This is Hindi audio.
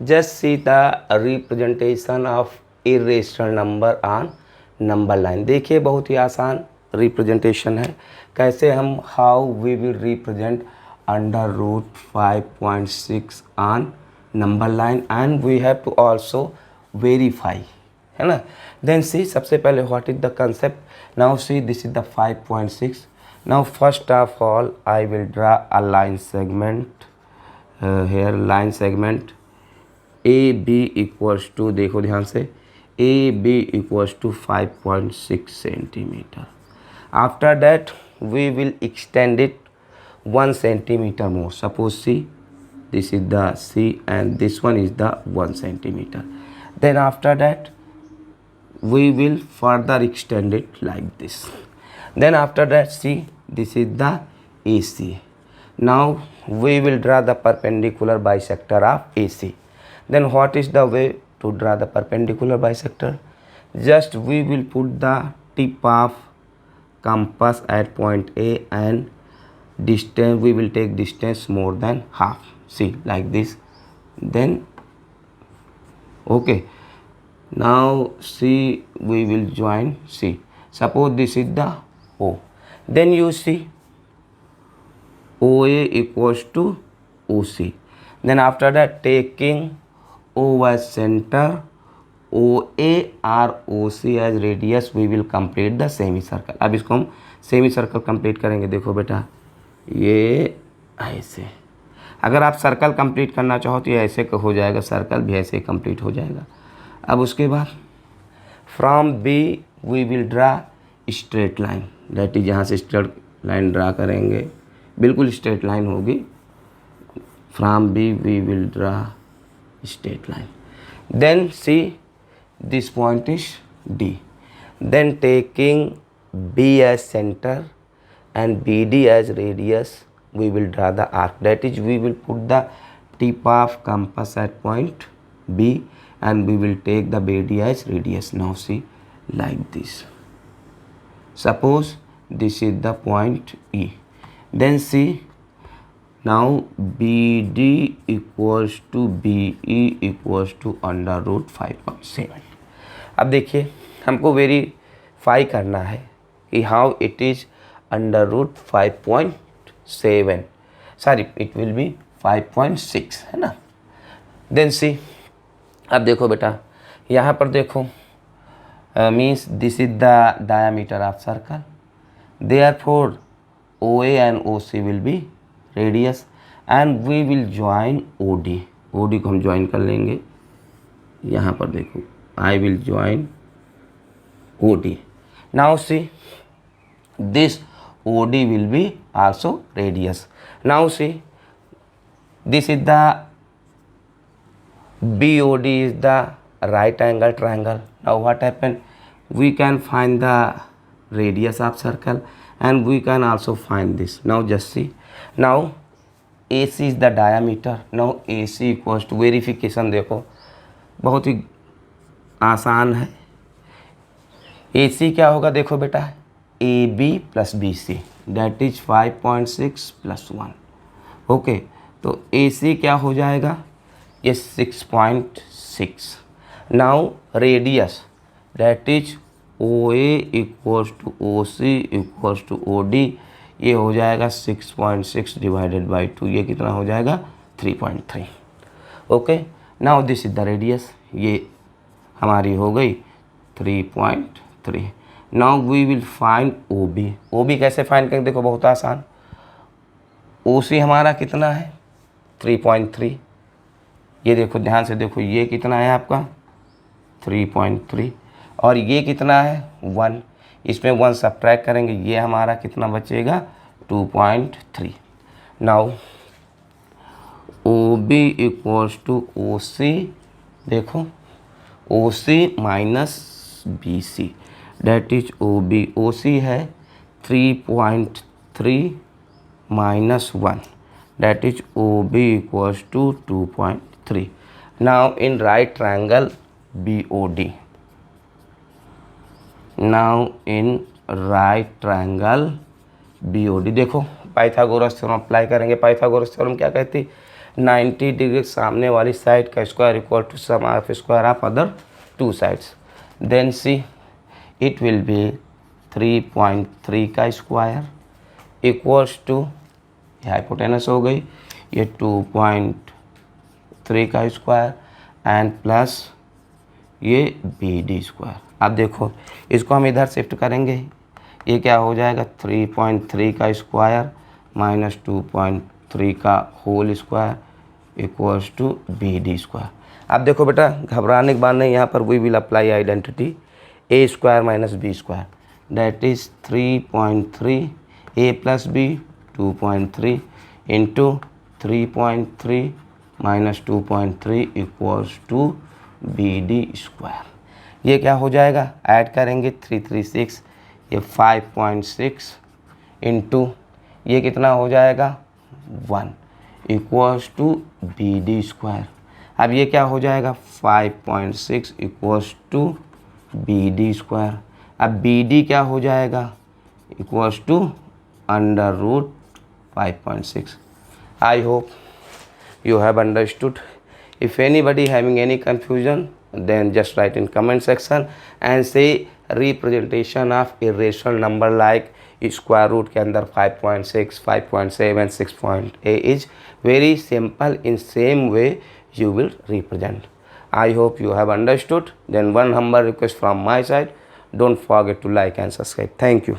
Just see the representation of irrational number on number line. देखिए बहुत ही आसान रिप्रेजेंटेशन है। कैसे हम how we will represent under root 5.6 on number line and we have to also verify, है ना। देन सी सबसे पहले what is the concept. Now see this is the 5.6। Now first of all I will draw a line segment here, line segment A B equals to, देखो ध्यान से, ए B equals to 5.6 centimetre. After that we will extend it 1 centimeter more. Suppose C, this is the C and this one is the 1 centimeter. Then after that we will further extend it like this. Then after that see, this is the AC. Now we will draw the perpendicular bisector of AC. Then what is the way to draw the perpendicular bisector? Just we will put the tip of compass at point A and distance, we will take distance more than half, see like this. Then okay, now see we will join C. Suppose this is the O, then you see OA equals to OC. Then after that taking O as center, OA or OC as radius, we will complete the semicircle. अब इसको हम सेमी सर्कल कंप्लीट करेंगे। देखो बेटा ये ऐसे, अगर आप सर्कल कंप्लीट करना चाहो तो ये ऐसे हो जाएगा, सर्कल भी ऐसे कंप्लीट हो जाएगा। अब उसके बाद from B we will draw straight line, that is यहाँ से स्ट्रेट लाइन ड्रा करेंगे, बिल्कुल स्ट्रेट लाइन होगी। From B we will draw straight line. Then see this point is D, then taking B as centre and BD as radius, we will draw the arc, that is we will put the tip of compass at point B and we will take the BD as radius. Now see like this. Suppose this is the point E, then see now BD equals to BE equals to under root 5.7। अब देखिए हमको वेरीफाई करना है कि how it is under root 5.7, sorry it will be 5.6, है ना। then see, अब देखो बेटा यहाँ पर देखो means this is the diameter of circle, therefore OA and OC will be radius and we will join OD। OD को हम join कर लेंगे, यहाँ पर देखो I will join OD। now see this OD will be also radius. Now see this is the BOD is the right angle triangle. Now what happened, we can find the radius of circle and we can also find this. Now just see, now AC is the diameter. Now AC equals to verification, देखो बहुत ही आसान है। AC क्या होगा, देखो बेटा AB plus BC that is 5.6 plus 1। Okay, तो AC क्या हो जाएगा, ये 6.6। Now radius that is OA equals to OC equals to OD, ये हो जाएगा 6.6 डिवाइडेड बाई 2, ये कितना हो जाएगा 3.3। Okay, now this is the radius, ये हमारी हो गई 3.3। Now we will find OB। OB कैसे फाइंड करेंगे, देखो बहुत आसान। OC हमारा कितना है 3.3, ये देखो ध्यान से देखो, ये कितना है आपका 3.3 और ये कितना है 1, इसमें 1 सब्ट्रैक्ट करेंगे, ये हमारा कितना बचेगा 2.3। Now OB equals to OC, देखो OC minus BC that is OB। OC है 3.3 minus 1 that is OB equals to 2.3। Now in right triangle BOD, now in right triangle BOD, देखो पाइथागोरस थ्योरम अप्लाई करेंगे। पाइथागोरस थ्योरम क्या कहती, 90 डिग्री सामने वाली साइड का square equal to sum of square of other two sides, then see it will be 3.3 का स्क्वायर इक्वल्स टू, हाइपोटेनस हो गई, ये 2.3 का स्क्वायर एंड प्लस ये बी डी स्क्वायर। अब देखो इसको हम इधर शिफ्ट करेंगे, ये क्या हो जाएगा 3.3 का स्क्वायर माइनस 2.3 का whole square equals to B D square. अब देखो बेटा घबराने के बाद नहीं, यहाँ पर we will apply identity A square minus B square, that is 3.3 A plus B 2.3 into 3.3 minus 2.3 equals to B D square. ये क्या हो जाएगा, ऐड करेंगे 336, ये 5.6 इंटू ये कितना हो जाएगा 1 equals to B D square. अब ये क्या हो जाएगा 5.6 equals to B D square. अब बी डी क्या हो जाएगा equals to under root 5.6। I hope you have understood. If anybody having any confusion, then just write in comment section and say representation of irrational number like square root के अंदर 5.6, 5.7, 6.8 is very simple. In same way you will represent. I hope you have understood. Then one humble request from my side, don't forget to like and subscribe. Thank you.